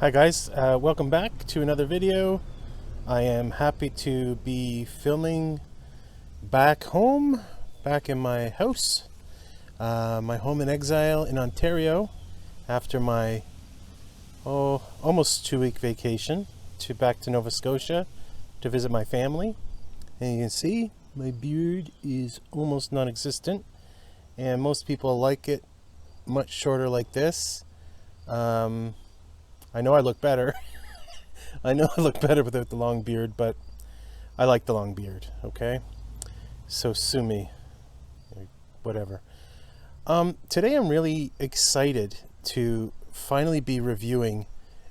Hi guys, welcome back to another video. I am happy to be filming back home, back in my house, my home in exile in Ontario, after my almost 2-week vacation back to Nova Scotia to visit my family. And you can see my beard is almost non-existent, and most people like it much shorter like this. I know I look better. I know I look better without the long beard, but I like the long beard, okay? So sue me. Whatever. Today I'm really excited to finally be reviewing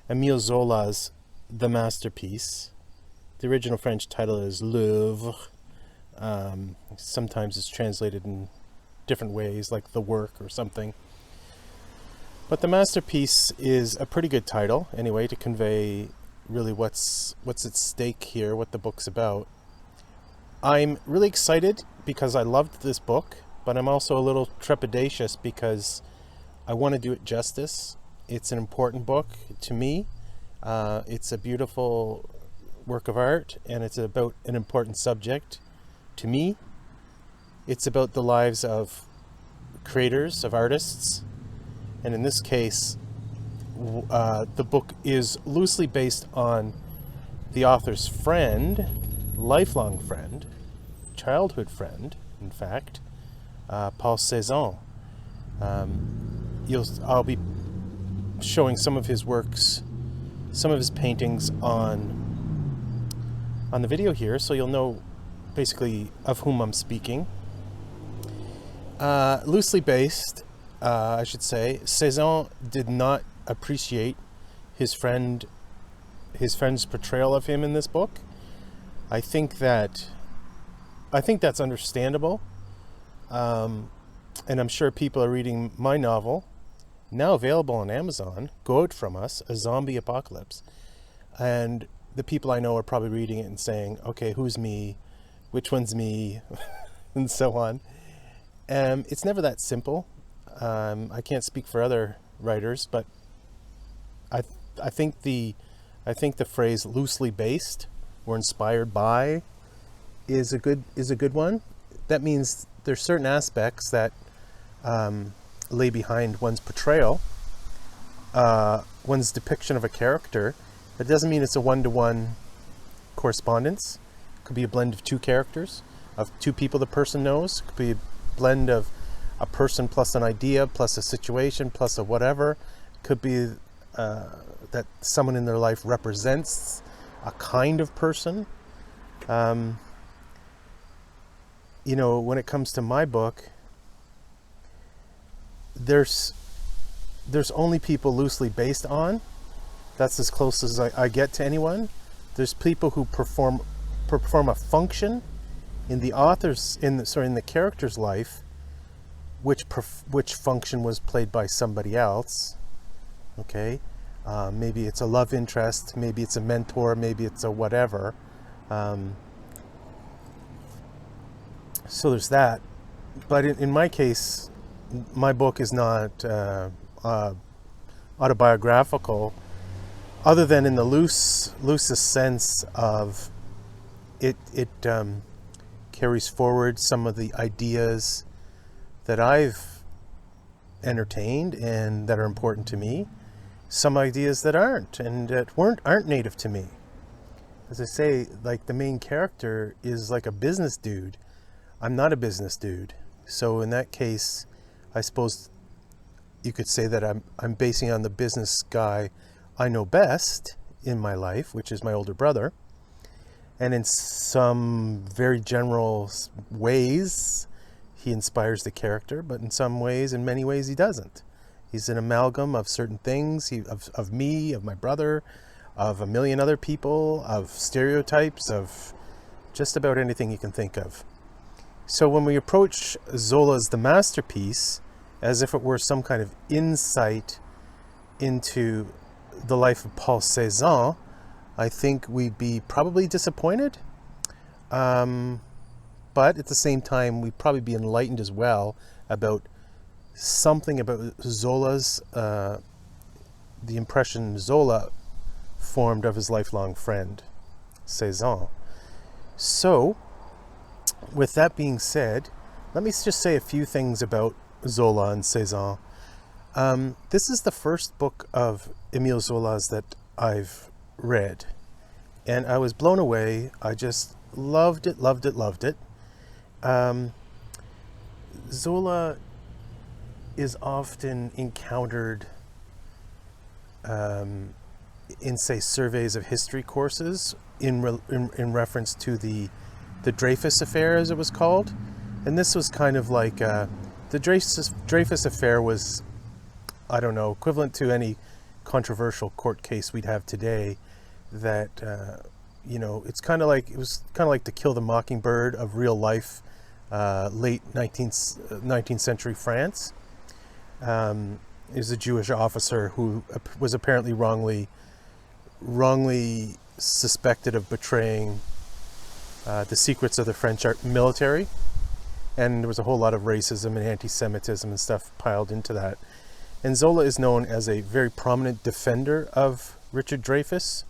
Émile Zola's The Masterpiece. The original French title is L'œuvre. Sometimes it's translated in different ways, like The Work or something. But The Masterpiece is a pretty good title, anyway, to convey really what's at stake here, what the book's about. I'm really excited because I loved this book, but I'm also a little trepidatious because I want to do it justice. It's an important book to me. It's a beautiful work of art, and it's about an important subject to me. It's about the lives of creators, of artists. And in this case, the book is loosely based on the author's friend, lifelong friend, childhood friend, in fact, Paul Cezanne. I'll be showing some of his works, some of his paintings on the video here, so you'll know basically of whom I'm speaking. Loosely based, I should say, Cezanne did not appreciate his friend's portrayal of him in this book. I think that's understandable, and I'm sure people are reading my novel, now available on Amazon, Go Out From Us, A Zombie Apocalypse, and the people I know are probably reading it and saying, okay, who's me, which one's me, and so on. It's never that simple. I can't speak for other writers, but I think the phrase "loosely based" or "inspired by" is a good one. That means there's certain aspects that lay behind one's portrayal, one's depiction of a character. That doesn't mean it's a one-to-one correspondence. It could be a blend of two characters, of two people the person knows. It could be a blend of a person plus an idea plus a situation plus a whatever. It could be that someone in their life represents a kind of person. When it comes to my book, there's only people loosely based on. That's as close as I get to anyone. There's people who perform a function in the in the character's life, which function was played by somebody else. Okay, maybe it's a love interest, maybe it's a mentor, maybe it's a whatever. So there's that. But in my case, my book is not autobiographical, other than in the loosest sense of it carries forward some of the ideas that I've entertained and that are important to me, some ideas that aren't and that aren't native to me. As I say, like the main character is like a business dude. I'm not a business dude. So in that case, I suppose you could say that I'm basing on the business guy I know best in my life, which is my older brother. And in some very general ways, he inspires the character, but in many ways he doesn't. He's an amalgam of certain things, of me, of my brother, of a million other people, of stereotypes, of just about anything you can think of. So when we approach Zola's The Masterpiece as if it were some kind of insight into the life of Paul Cezanne, I think we'd be probably disappointed. But at the same time, we'd probably be enlightened as well about something about Zola's, the impression Zola formed of his lifelong friend, Cezanne. So, with that being said, let me just say a few things about Zola and Cezanne. This is the first book of Émile Zola's that I've read, and I was blown away. I just loved it. Zola is often encountered in, say, surveys of history courses in reference to the Dreyfus Affair, as it was called. And this was kind of like the Dreyfus Affair was, I don't know, equivalent to any controversial court case we'd have today. That it was kind of like To Kill the Mockingbird of real life, late 19th century France. Is a Jewish officer who was apparently wrongly suspected of betraying the secrets of the French military, and there was a whole lot of racism and anti-Semitism and stuff piled into that. And Zola is known as a very prominent defender of Richard Dreyfus,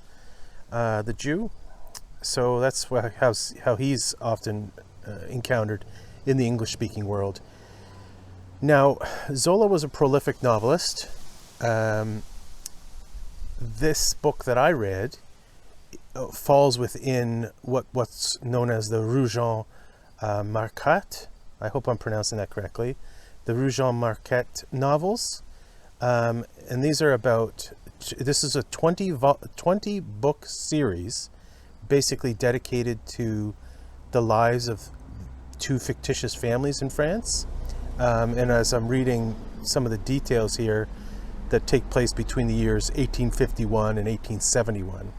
the Jew. So that's how he's often encountered in the English-speaking world. Now, Zola was a prolific novelist. This book that I read falls within what's known as the Rougon Marquette. I hope I'm pronouncing that correctly. The Rougon Marquette novels. And these are this is a 20 book series basically dedicated to the lives of two fictitious families in France. And as I'm reading some of the details here that take place between the years 1851 and 1871.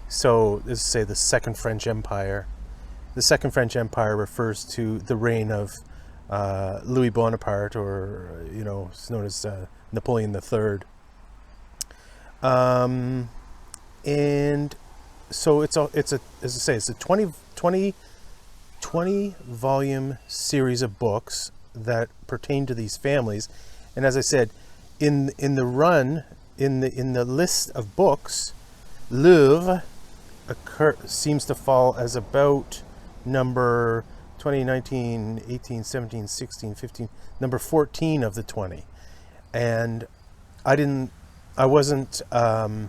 So, this is, say, the Second French Empire. The Second French Empire refers to the reign of Louis Bonaparte, or, it's known as Napoleon III. And so it's a as I say, it's a 20 volume series of books that pertain to these families. And as I said, in the list of books, Louvre seems to fall as about number 20, 19, 18, 17, 16, 15, number 14 of the 20. And I wasn't at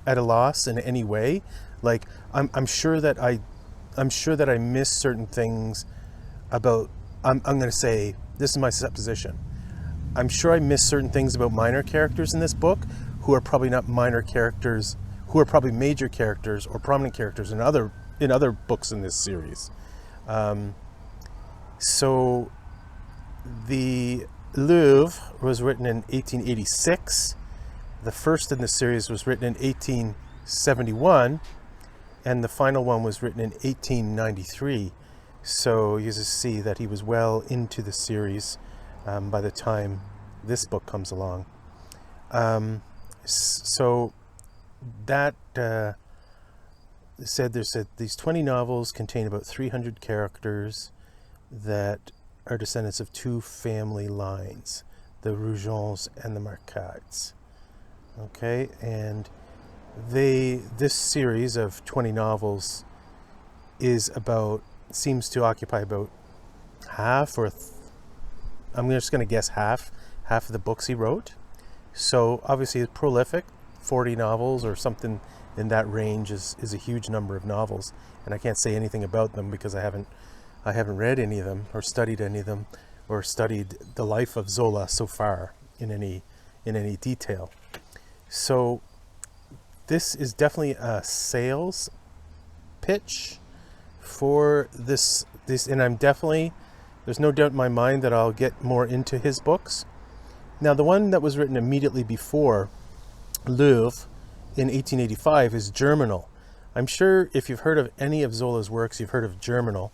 a loss in any way. Like, I'm sure that I missed certain things about, I'm going to say, this is my supposition. I'm sure I missed certain things about minor characters in this book who are probably not minor characters, who are probably major characters or prominent characters in other books in this series. So the Louvre was written in 1886. The first in the series was written in 1871, and the final one was written in 1893. So you just see that he was well into the series by the time this book comes along. So that said, these 20 novels contain about 300 characters that are descendants of two family lines, the Rougons and the Marquettes. Okay, and this series of 20 novels seems to occupy about half, or I'm just going to guess half of the books he wrote. So obviously it's prolific. 40 novels or something in that range is a huge number of novels, and I can't say anything about them because I haven't read any of them or studied any of them or studied the life of Zola so far in any detail. So this is definitely a sales pitch for this, and there's no doubt in my mind that I'll get more into his books. Now, the one that was written immediately before Louvre in 1885 is Germinal. I'm sure if you've heard of any of Zola's works, you've heard of Germinal.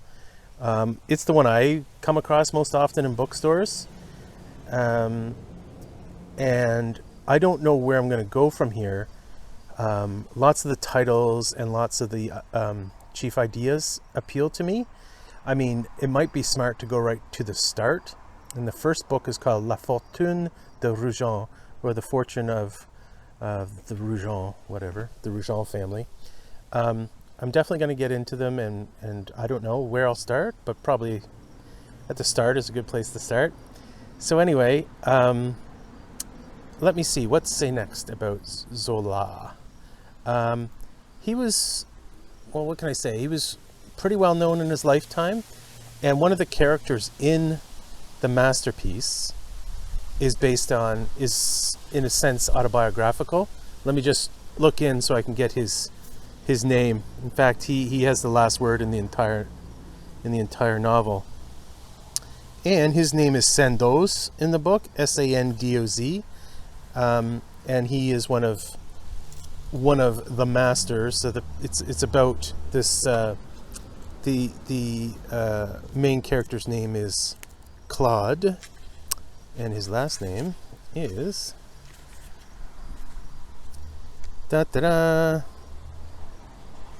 It's the one I come across most often in bookstores. And I don't know where I'm going to go from here. Lots of the titles and lots of the chief ideas appeal to me. I mean, it might be smart to go right to the start. And the first book is called La Fortune de Rougon, or The Fortune of the Rougon, whatever, the Rougon family. I'm definitely going to get into them, and I don't know where I'll start, but probably at the start is a good place to start. So anyway, let me see, what to say next about Zola. He was, well, what can I say? He was pretty well known in his lifetime, and one of the characters in the masterpiece is in a sense autobiographical. Let me just look in so I can get his name. In fact, he has the last word in the entire novel. And his name is Sandoz in the book, Sandoz. And he is one of the masters. So it's about this. The main character's name is Claude, and his last name is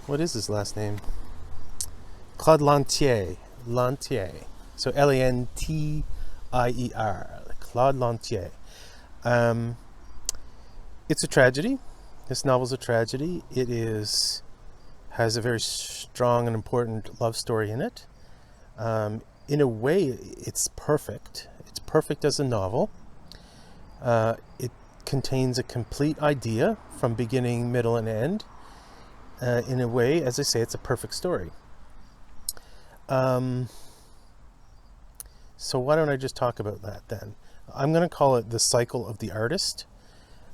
what is his last name? Claude Lantier. So Lantier. Claude Lantier. It's a tragedy. This novel's a tragedy. It has a very strong and important love story in it. In a way, it's perfect. It's perfect as a novel. It contains a complete idea from beginning, middle, and end. In a way, as I say, it's a perfect story. So why don't I just talk about that then? I'm going to call it the cycle of the artist.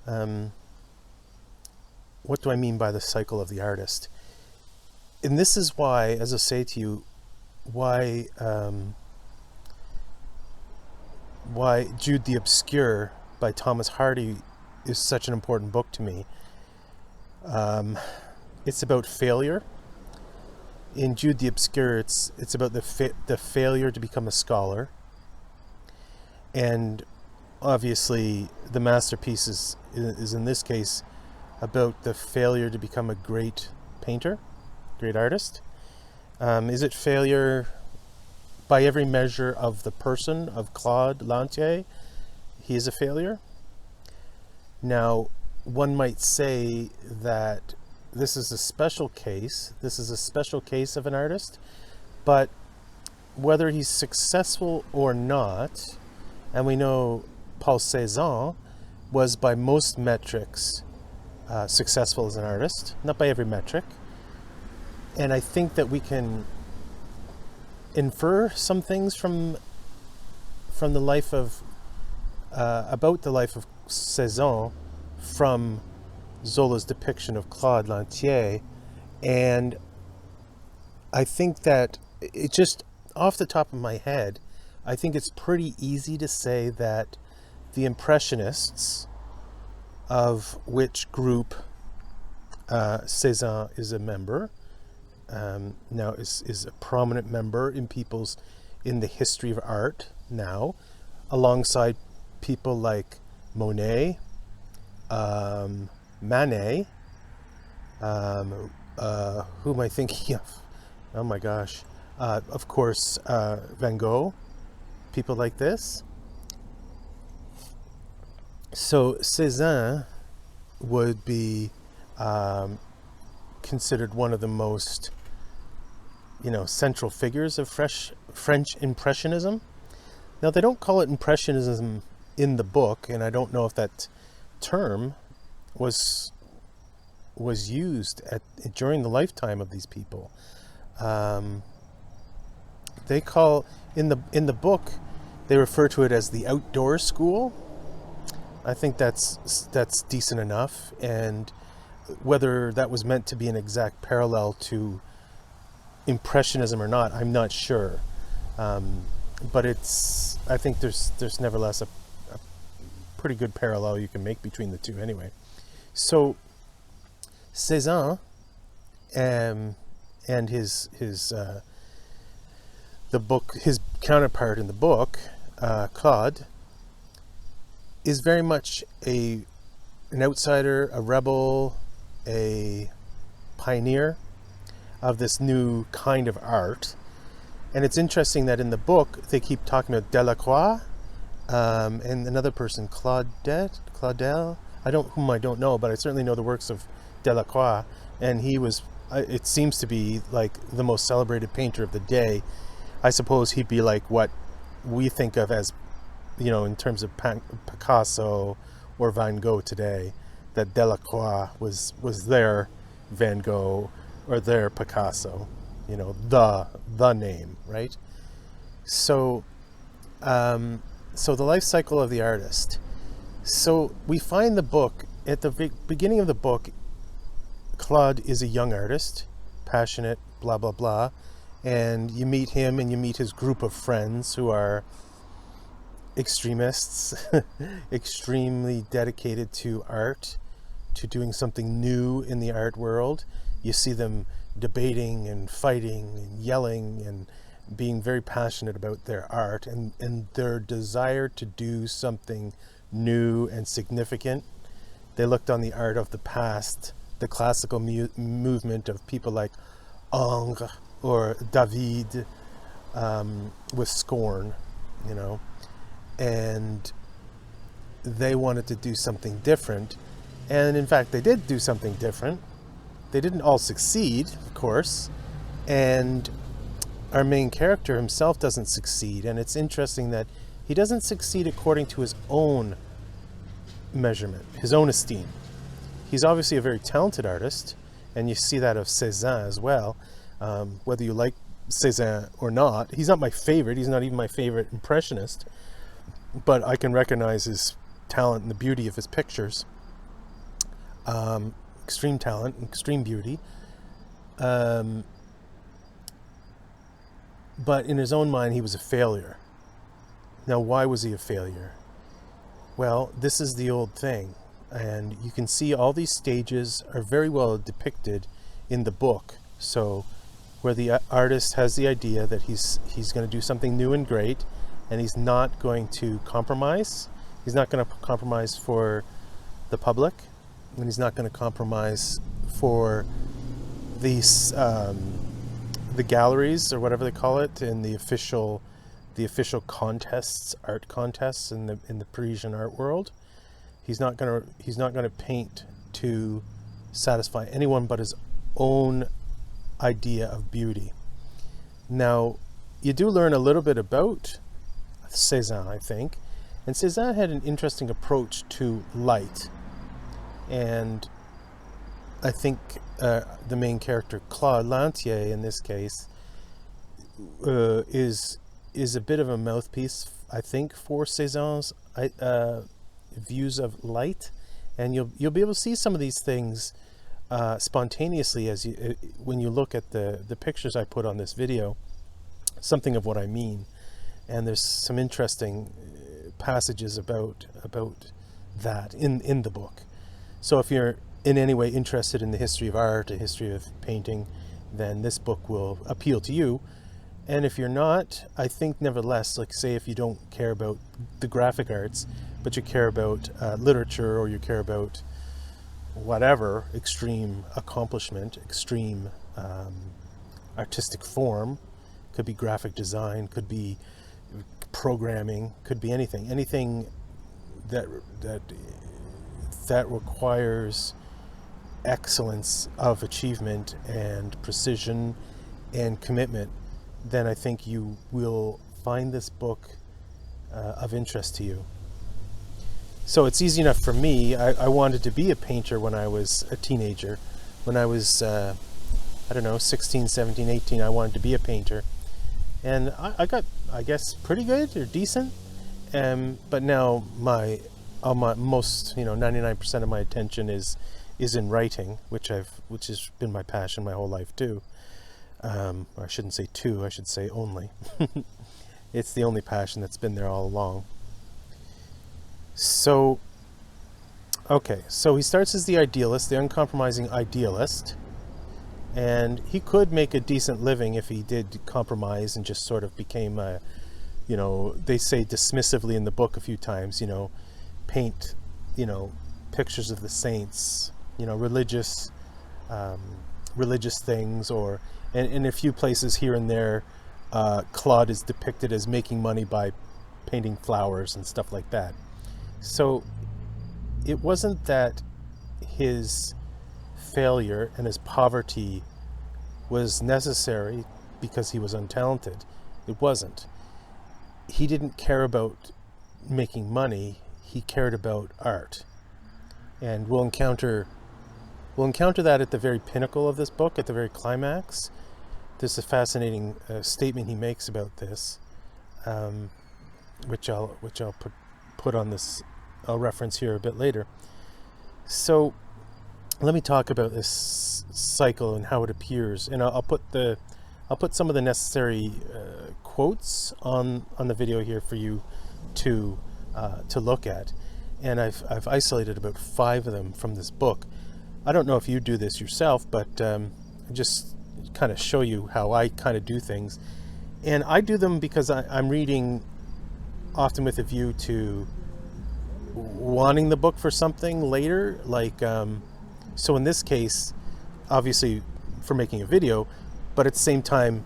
What do I mean by the cycle of the artist? And this is why, as I say to you, why Jude the Obscure by Thomas Hardy is such an important book to me. It's about failure. In Jude the Obscure, it's about the failure to become a scholar. And obviously, the masterpiece is in this case about the failure to become a great painter, great artist. Is it failure by every measure of the person, of Claude Lantier? He is a failure. Now, one might say that this is a special case. This is a special case of an artist, but whether he's successful or not, and we know Paul Cezanne was by most metrics successful as an artist, not by every metric. And I think that we can infer some things from the life of about the life of Cezanne from Zola's depiction of Claude Lantier, and I think that it just off the top of my head, I think it's pretty easy to say that the Impressionists, of which group Cezanne is a member, now is a prominent member in the history of art now, alongside people like Monet, Manet, who am I thinking of? Oh my gosh. Of course, Van Gogh, people like this. So Cezanne would be considered one of the most, central figures of French Impressionism. Now, they don't call it Impressionism in the book, and I don't know if that term was used during the lifetime of these people. They call in the book, they refer to it as the outdoor school. I think that's decent enough, and whether that was meant to be an exact parallel to Impressionism or not, I'm not sure. But I think there's nevertheless a pretty good parallel you can make between the two anyway. So Cezanne and his counterpart in the book, Claude, is very much an outsider, a rebel, a pioneer of this new kind of art. And it's interesting that in the book they keep talking about Delacroix and another person, Claudel. whom I don't know, but I certainly know the works of Delacroix, and he was, it seems to be like the most celebrated painter of the day. I suppose he'd be like what we think of as, in terms of Picasso or Van Gogh today, that Delacroix was their Van Gogh or their Picasso, the name, right? So, so the life cycle of the artist. So we find the book, at the beginning of the book, Claude is a young artist, passionate, blah, blah, blah. And you meet him and you meet his group of friends who are extremists, extremely dedicated to art, to doing something new in the art world. You see them debating and fighting and yelling and being very passionate about their art and their desire to do something new and significant. They looked on the art of the past, the classical movement of people like Ingres or David, with scorn, and they wanted to do something different. And in fact, they did do something different. They didn't all succeed, of course, and our main character himself doesn't succeed. And it's interesting that he doesn't succeed according to his own measurement, his own esteem. He's obviously a very talented artist, and you see that of Cezanne as well. Whether you like Cezanne or not, he's not my favorite. He's not even my favorite impressionist, but I can recognize his talent and the beauty of his pictures. Extreme talent, extreme beauty. But in his own mind, he was a failure. Now, why was he a failure? Well, this is the old thing. And you can see all these stages are very well depicted in the book. So where the artist has the idea that he's going to do something new and great, and he's not going to compromise. He's not going to compromise for the public, and he's not going to compromise for these the galleries or whatever they call it in the official contests, art contests in the Parisian art world. He's not gonna paint to satisfy anyone but his own idea of beauty. Now, you do learn a little bit about Cezanne, I think, and Cezanne had an interesting approach to light, and I think the main character, Claude Lantier, in this case, is a bit of a mouthpiece, I think, for Cezanne's views of light, and you'll be able to see some of these things spontaneously when you look at the pictures I put on this video. Something of what I mean, and there's some interesting passages about that in the book. So if you're in any way interested in the history of art, the history of painting, then this book will appeal to you. And if you're not, I think nevertheless, like say if you don't care about the graphic arts, but you care about literature, or you care about whatever extreme accomplishment, extreme artistic form, could be graphic design, could be programming, could be anything that requires excellence of achievement and precision and commitment, then I think you will find this book of interest to you. So it's easy enough for me. I wanted to be a painter when I was a teenager. When I was, 16, 17, 18, I wanted to be a painter. And I got, I guess, pretty good or decent. But now most 99% of my attention is in writing, which has been my passion my whole life too. Or I shouldn't say two, I should say only. It's the only passion that's been there all along. So he starts as the idealist, the uncompromising idealist, and he could make a decent living if he did compromise and just sort of became they say dismissively in the book a few times, paint, pictures of the saints, religious things, or and in a few places here and there, Claude is depicted as making money by painting flowers and stuff like that. So it wasn't that his failure and his poverty was necessary because he was untalented. It wasn't. He didn't care about making money. He cared about art. And we'll encounter that at the very pinnacle of this book, at the very climax. There's a fascinating statement he makes about this, which I'll put on this. I'll reference here a bit later. So let me talk about this cycle and how it appears, and I'll put some of the necessary quotes on the video here for you to look at, and I've isolated about 5 of them from this book. I don't know if you do this yourself, but just kind of show you how I kind of do things, and I do them because I'm reading often with a view to wanting the book for something later, like so in this case, obviously for making a video, but at the same time,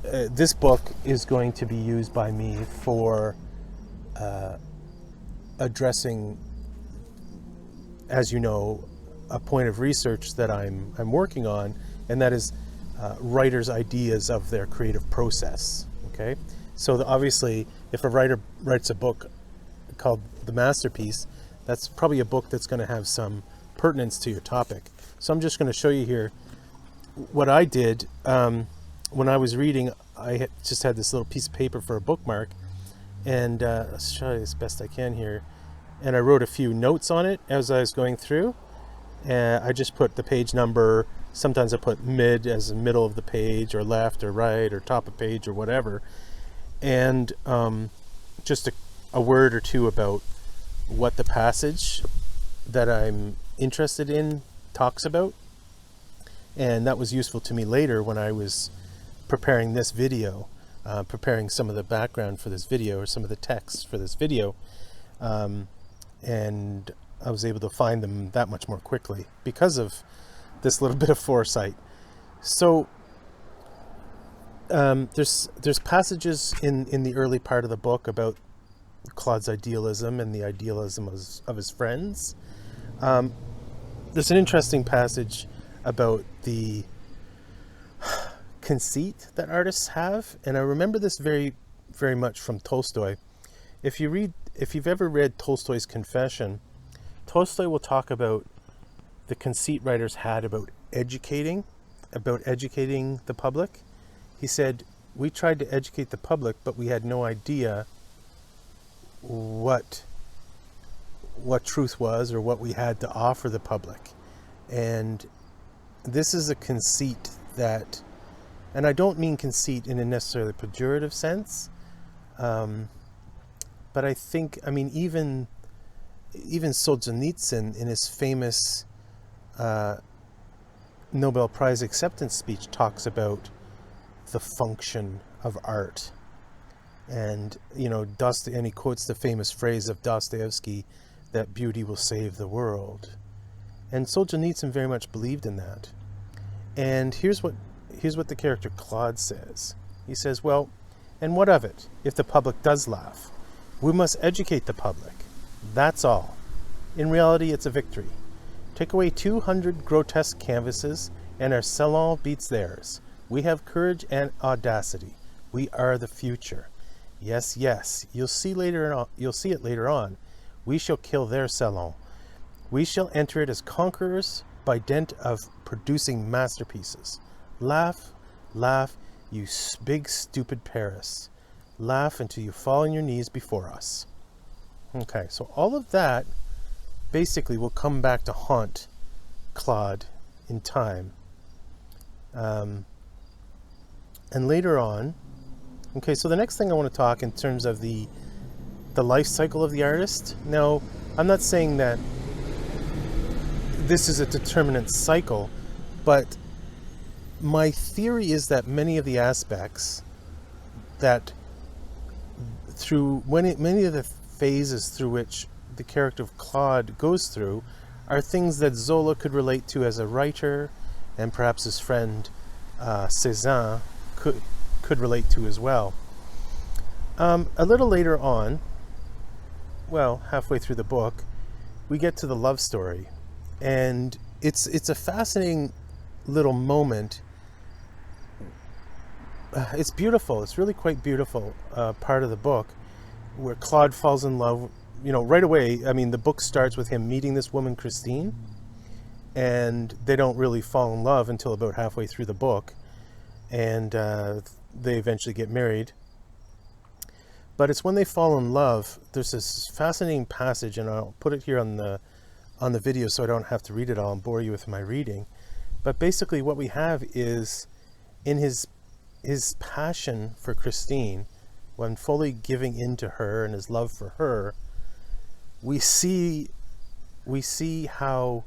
this book is going to be used by me for addressing, as you know, a point of research that I'm working on, and that is writers' ideas of their creative process. Okay, so obviously, if a writer writes a book called The Masterpiece, that's probably a book that's going to have some pertinence to your topic. So I'm just going to show you here what I did when I was reading. I just had this little piece of paper for a bookmark, and let's try as best I can here. And I wrote a few notes on it as I was going through. I just put the page number. Sometimes I put mid as the middle of the page, or left or right, or top of page, or whatever. And just a word or two about what the passage that I'm interested in talks about. And that was useful to me later when I was preparing this video, preparing some of the background for this video, or some of the text for this video. And I was able to find them that much more quickly because of this little bit of foresight. So there's passages in the early part of the book about Claude's idealism and the idealism of his friends. There's an interesting passage about the conceit that artists have, and I remember this very, very much from Tolstoy. If you've ever read Tolstoy's Confession, Tolstoy will talk about the conceit writers had about educating the public. He said, we tried to educate the public, but we had no idea what truth was, or what we had to offer the public. And this is a conceit that, and I don't mean conceit in a necessarily pejorative sense, but I think, even Solzhenitsyn in his famous Nobel Prize acceptance speech talks about the function of art. And, and he quotes the famous phrase of Dostoevsky, that beauty will save the world. And Solzhenitsyn very much believed in that. And here's what the character Claude says. He says, well, and what of it if the public does laugh? We must educate the public. That's all. In reality, it's a victory. Take away 200 grotesque canvases, and our salon beats theirs. We have courage and audacity. We are the future. Yes, yes. You'll see it later on. We shall kill their salon. We shall enter it as conquerors by dint of producing masterpieces. Laugh, laugh, you big stupid Paris. Laugh until you fall on your knees before us. Okay, so all of that basically will come back to haunt Claude in time. And later on, okay, so the next thing I want to talk in terms of the life cycle of the artist. Now, I'm not saying that this is a determinate cycle, but my theory is that many of the aspects that many of the phases through which the character of Claude goes through are things that Zola could relate to as a writer, and perhaps his friend Cezanne could relate to as well. A little later on, well, halfway through the book, we get to the love story, and it's a fascinating little moment. It's beautiful. It's really quite beautiful part of the book where Claude falls in love, right away. I mean, the book starts with him meeting this woman, Christine, and they don't really fall in love until about halfway through the book, and they eventually get married. But it's when they fall in love, there's this fascinating passage, and I'll put it here on the video so I don't have to read it all and bore you with my reading. But basically what we have is, in his passion for Christine, when fully giving in to her and his love for her, we see how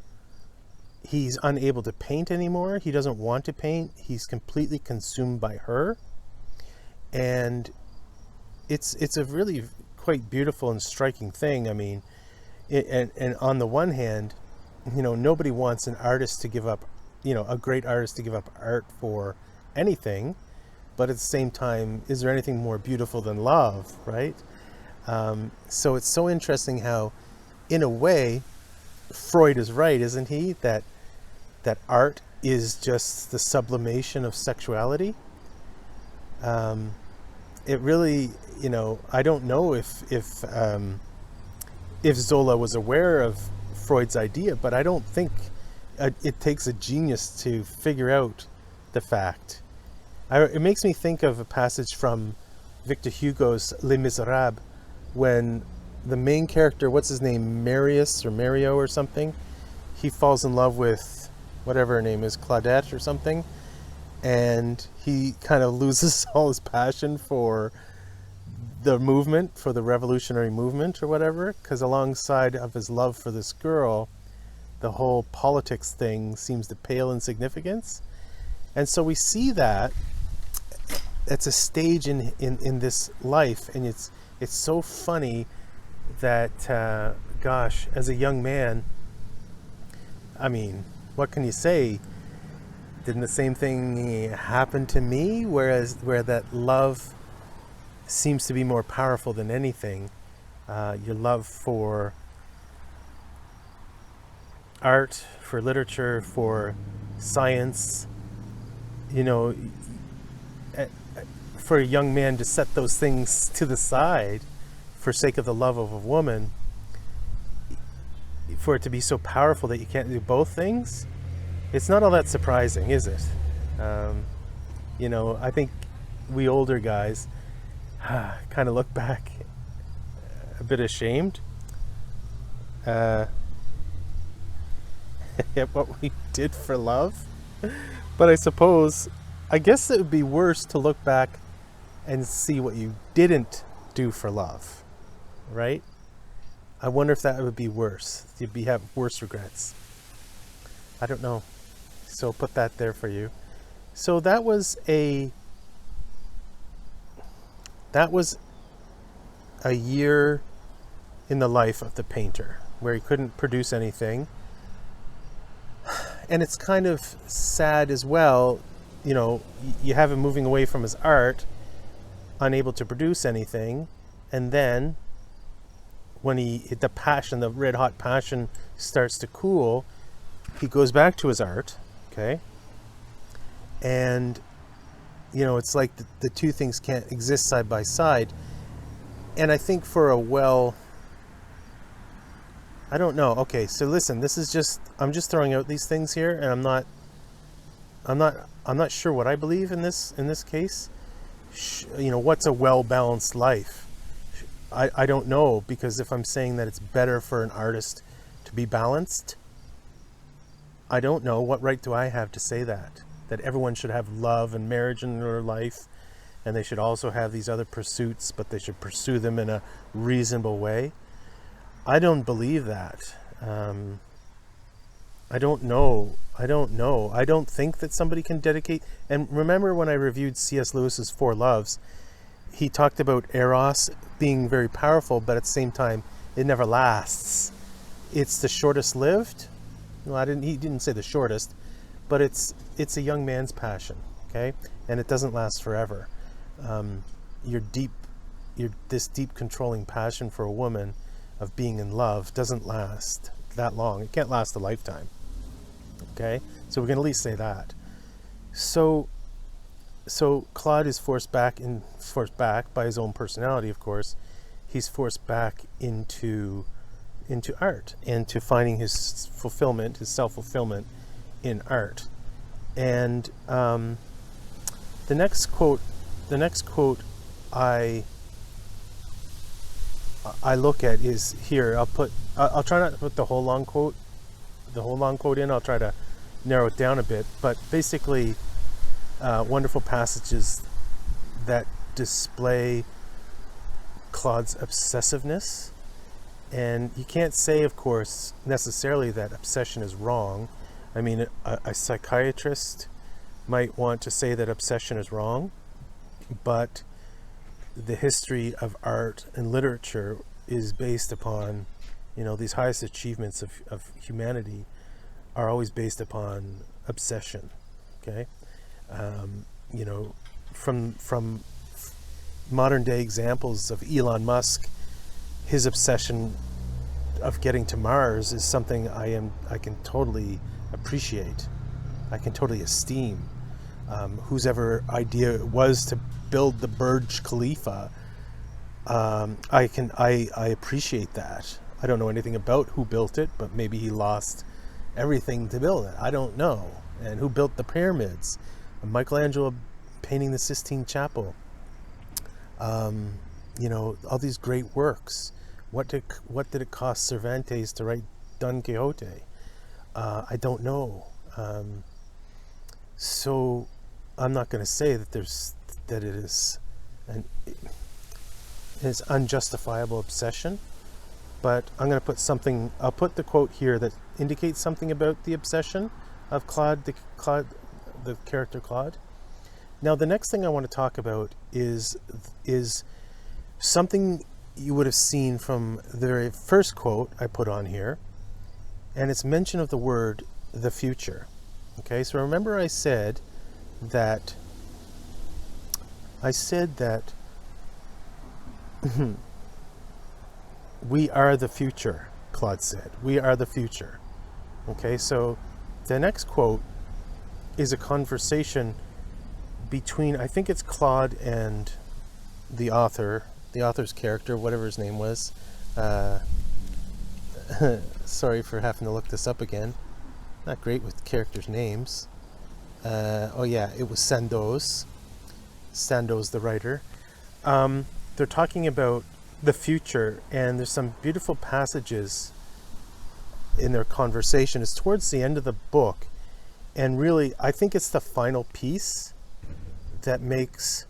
he's unable to paint anymore. He doesn't want to paint. He's completely consumed by her. And it's a really quite beautiful and striking thing. I mean, and on the one hand, nobody wants an artist to give up, a great artist to give up art for anything. But at the same time, is there anything more beautiful than love, right? So it's so interesting how, in a way, Freud is right, isn't he? That art is just the sublimation of sexuality. It really, I don't know if Zola was aware of Freud's idea, but I don't think it takes a genius to figure out the fact. It makes me think of a passage from Victor Hugo's Les Miserables, when the main character, what's his name, Marius or Mario or something, he falls in love with whatever her name is, Claudette or something, and he kind of loses all his passion for the movement, for the revolutionary movement or whatever, because alongside of his love for this girl, the whole politics thing seems to pale in significance. And so we see that it's a stage in this life, and it's so funny that gosh, as a young man, I mean, what can you say? Didn't the same thing happen to me? Where that love seems to be more powerful than anything. Your love for art, for literature, for science, for a young man to set those things to the side for sake of the love of a woman, for it to be so powerful that you can't do both things, it's not all that surprising, is it? I think we older guys kind of look back a bit ashamed at what we did for love. But I guess it would be worse to look back and see what you didn't do for love, right? I wonder if that would be worse. You'd have worse regrets. I don't know. So put that there for you. So that was a year in the life of the painter where he couldn't produce anything. And it's kind of sad as well, you have him moving away from his art, unable to produce anything, and then when the red hot passion starts to cool, he goes back to his art, okay? And it's like the two things can't exist side by side. And I think I don't know. Okay, so listen, I'm just throwing out these things here, and I'm not sure what I believe in this case. What's a well-balanced life? I don't know, because if I'm saying that it's better for an artist to be balanced, I don't know. What right do I have to say that everyone should have love and marriage in their life, and they should also have these other pursuits, but they should pursue them in a reasonable way? I don't believe that. I don't know. I don't think that somebody can dedicate. And remember when I reviewed C.S. Lewis's Four Loves, he talked about Eros being very powerful, but at the same time, it never lasts. It's the shortest lived. Well, he didn't say the shortest, but it's a young man's passion, okay? And it doesn't last forever. This deep controlling passion for a woman, of being in love doesn't last that long. It can't last a lifetime. Okay, so we can at least say that. So Claude is forced back by his own personality, of course. He's forced back into art and to finding his fulfillment, his self-fulfillment in art. And the next quote I look at is here. I'll try not to put the whole long quote in. I'll try to narrow it down a bit, but basically wonderful passages that display Claude's obsessiveness. And you can't say, of course, necessarily that obsession is wrong. I mean, a psychiatrist might want to say that obsession is wrong, but the history of art and literature is based upon, these highest achievements of humanity are always based upon obsession. Okay, from modern day examples of Elon Musk, his obsession of getting to Mars is something I can totally appreciate. I can totally esteem. Whose ever idea it was to build the Burj Khalifa, I appreciate that. I don't know anything about who built it, but maybe he lost everything to build it. I don't know. And who built the pyramids? Michelangelo painting the Sistine Chapel. All these great works. What did it cost Cervantes to write Don Quixote? I don't know. So I'm not going to say that it is an unjustifiable obsession, but I'm going to put something. I'll put the quote here that indicates something about the obsession of Claude, the character Claude. Now, the next thing I want to talk about is something you would have seen from the very first quote I put on here, and it's mention of the word the future. Okay, so remember I said that we are the future, Claude said. We are the future. Okay, so the next quote is a conversation between, I think it's Claude and the author's character, whatever his name was. Sorry for having to look this up again. Not great with characters' names. It was Sandoz. Sandoz, the writer. They're talking about the future, and there's some beautiful passages in their conversation. It's towards the end of the book, and really, I think it's the final piece that makes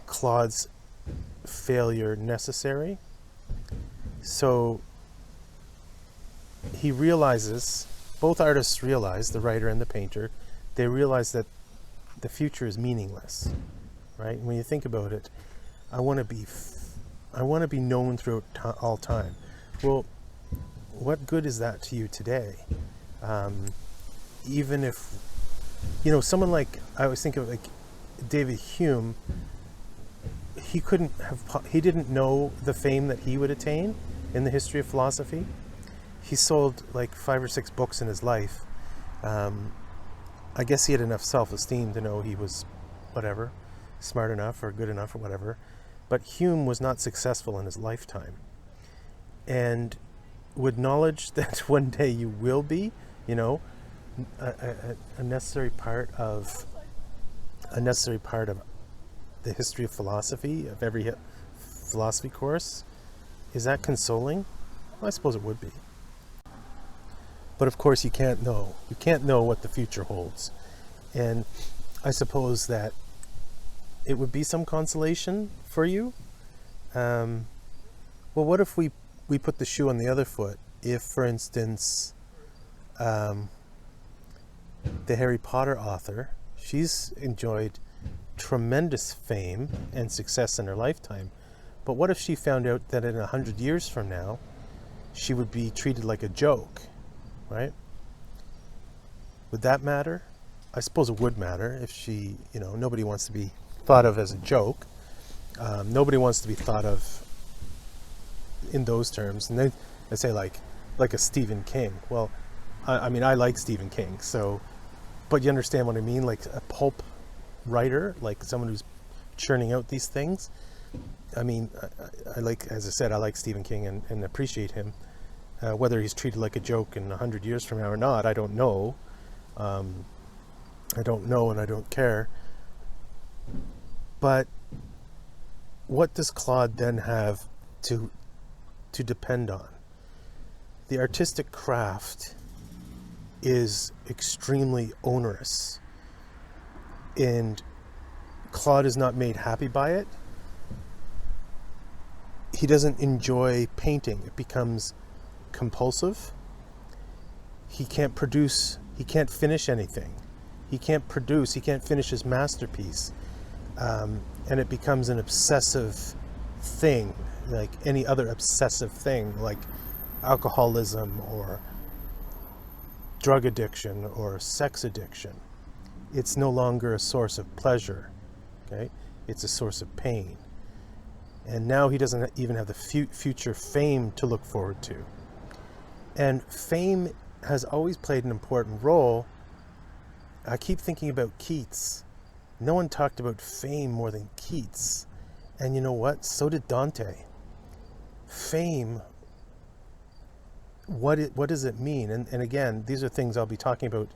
Claude's failure necessary. So he realizes, both artists realize, the writer and the painter, they realize that the future is meaningless, right? When you think about it, I want to be known throughout all time. Well, what good is that to you today? Even if, someone like, I was thinking of like David Hume, he didn't know the fame that he would attain in the history of philosophy. He sold like 5 or 6 books in his life. I guess he had enough self-esteem to know he was whatever, smart enough or good enough or whatever. But Hume was not successful in his lifetime. And with knowledge that one day you will be, a necessary part of the history of philosophy, of every philosophy course, is that consoling? Well, I suppose it would be. But of course you can't know. You can't know what the future holds. And I suppose that it would be some consolation for you. Well, what if we put the shoe on the other foot? If, for instance, the Harry Potter author, she's enjoyed tremendous fame and success in her lifetime. But what if she found out that in 100 years from now, she would be treated like a joke, right? Would that matter? I suppose it would matter if she, nobody wants to be thought of as a joke. Nobody wants to be thought of in those terms. And then I say like a Stephen King. Well, I mean, I like Stephen King, so, but you understand what I mean? Like a pulp writer, like someone who's churning out these things. I mean, I like, as I said, I like Stephen King and appreciate him. Whether he's treated like a joke in 100 years from now or not, I don't know. I don't know, and I don't care. But what does Claude then have to depend on? The artistic craft is extremely onerous, and Claude is not made happy by it. He doesn't enjoy painting. It becomes compulsive. He can't produce, he can't finish anything. He can't finish his masterpiece. And it becomes an obsessive thing, like any other obsessive thing, like alcoholism or drug addiction or sex addiction. It's no longer a source of pleasure, okay? It's a source of pain. And now he doesn't even have the future fame to look forward to. And fame has always played an important role. I keep thinking about Keats. No one talked about fame more than Keats. And you know what? So did Dante. Fame, what does it mean? And again, these are things I'll be talking about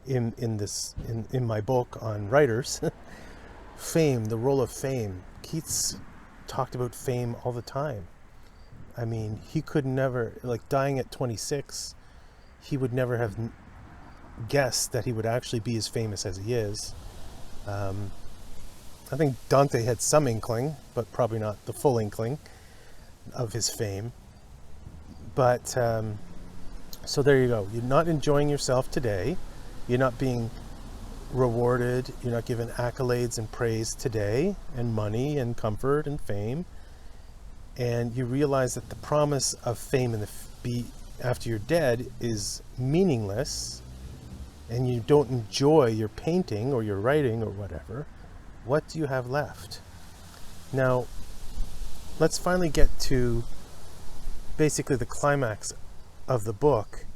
in my book on writers. Fame, the role of fame. Keats talked about fame all the time. I mean, he could never, like dying at 26, he would never have guessed that he would actually be as famous as he is. I think Dante had some inkling, but probably not the full inkling of his fame. But so there you go. You're not enjoying yourself today. You're not being rewarded. You're not given accolades and praise today, and money and comfort and fame. And you realize that the promise of fame after you're dead is meaningless, and you don't enjoy your painting or your writing or whatever. What do you have left? Now, let's finally get to basically the climax of the book,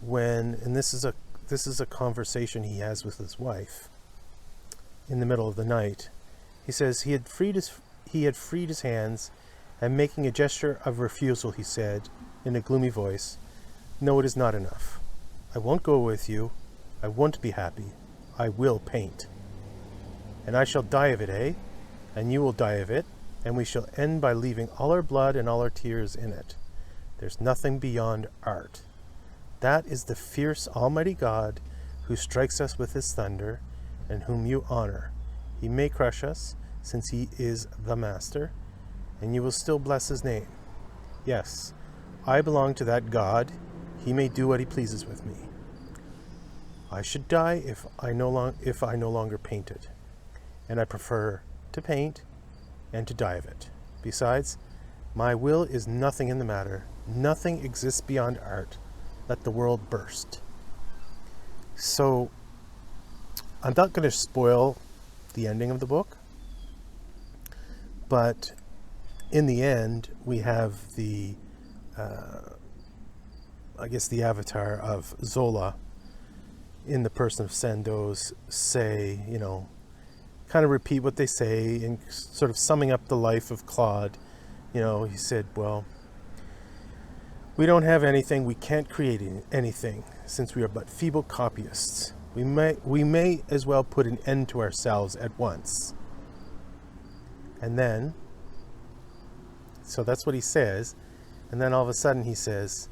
and this is a conversation he has with his wife in the middle of the night. He says he had freed his hands, and making a gesture of refusal, he said in a gloomy voice, "No, it is not enough. I won't go with you. I won't be happy. I will paint. And I shall die of it, eh? And you will die of it, and we shall end by leaving all our blood and all our tears in it. There's nothing beyond art. That is the fierce Almighty God who strikes us with his thunder, and whom you honor. He may crush us, since he is the master, and you will still bless his name. Yes, I belong to that God. He may do what he pleases with me. I should die if I no longer painted, and I prefer to paint and to die of it. Besides, my will is nothing in the matter. Nothing exists beyond art. Let the world burst." So, I'm not going to spoil the ending of the book, but in the end, we have the avatar of Zola in the person of Sandoz say, kind of repeat what they say, and sort of summing up the life of Claude. He said, well, we don't have anything, we can't create anything, since we are but feeble copyists. We may as well put an end to ourselves at once. And then, so that's what he says, and then all of a sudden he says,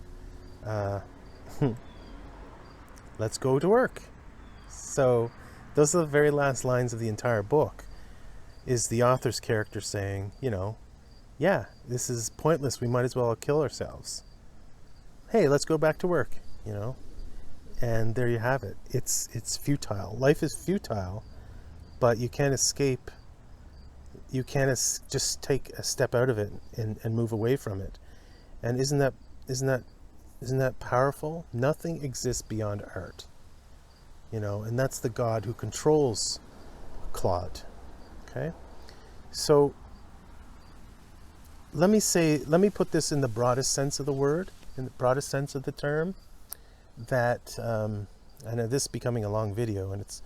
let's go to work. So those are the very last lines of the entire book, is the author's character saying, yeah, this is pointless, we might as well kill ourselves. Hey, let's go back to work, And there you have it. It's futile. Life is futile, but you can't escape. You can't just take a step out of it and move away from it. And isn't that powerful? Nothing exists beyond art. And that's the God who controls Claude. Okay? So let me put this in the broadest sense of the word, in the broadest sense of the term, that I know this is becoming a long video, and it's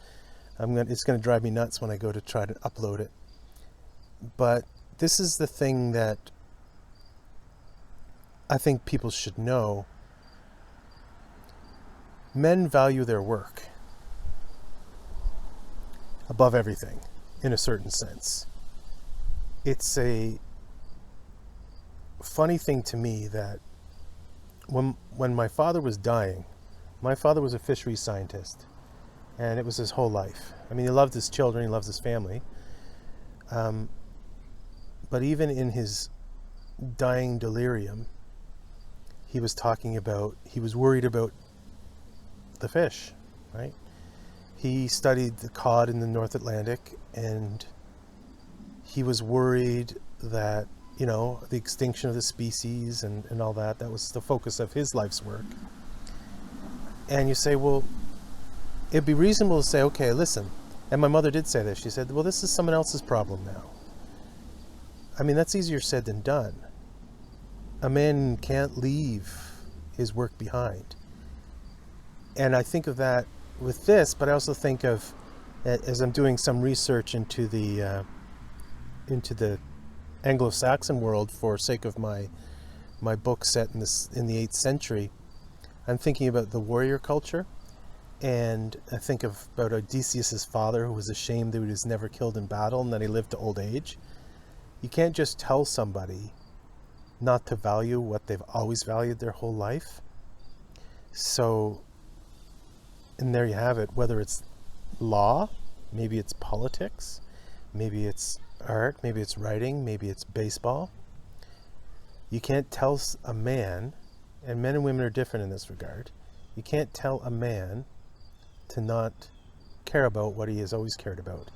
going to drive me nuts when I go to try to upload it. But this is the thing that I think people should know. Men value their work above everything, in a certain sense. It's a funny thing to me that when my father was dying, my father was a fisheries scientist, and it was his whole life. I mean, he loved his children, he loves his family. But even in his dying delirium, he was worried about the fish, right? He studied the cod in the North Atlantic, and he was worried that, the extinction of the species and all that was the focus of his life's work. And you say, well, it'd be reasonable to say, okay, listen. And my mother did say this. She said, well, this is someone else's problem now. I mean, that's easier said than done. A man can't leave his work behind. And I think of that with this, but I also think of, as I'm doing some research into the Anglo-Saxon world for sake of my book set in the 8th century, I'm thinking about the warrior culture, and I think about Odysseus' father, who was ashamed that he was never killed in battle and that he lived to old age. You can't just tell somebody not to value what they've always valued their whole life. So, and there you have it, whether it's law, maybe it's politics, maybe it's art, maybe it's writing, maybe it's baseball. You can't tell a man, and men and women are different in this regard, you can't tell a man to not care about what he has always cared about.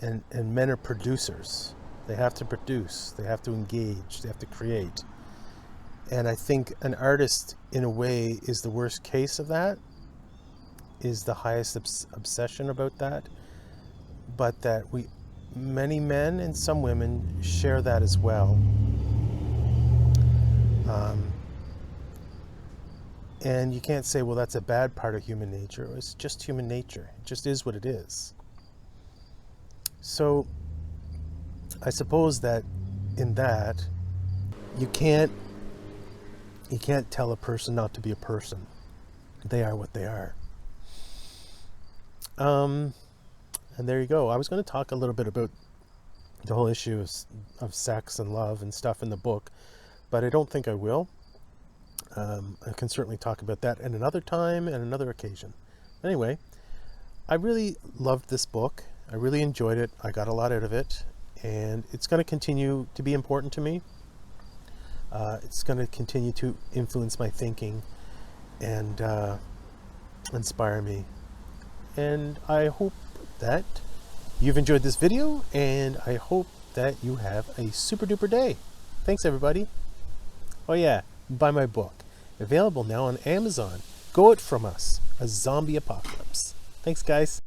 And men are producers. They have to produce, they have to engage, they have to create. And I think an artist, in a way, is the worst case of that, is the highest obsession about that, but that many men and some women share that as well. And you can't say, well, that's a bad part of human nature. It's just human nature. It just is what it is. So I suppose that in that, you can't tell a person not to be a person. They are what they are. And there you go. I was going to talk a little bit about the whole issue of sex and love and stuff in the book, but I don't think I will. I can certainly talk about that at another time and another occasion. Anyway, I really loved this book. I really enjoyed it. I got a lot out of it, and it's going to continue to be important to me. It's going to continue to influence my thinking and inspire me. And I hope that you've enjoyed this video, and I hope that you have a super duper day. Thanks, everybody. Oh yeah, buy my book. Available now on Amazon. Go It From Us, A Zombie Apocalypse. Thanks, guys.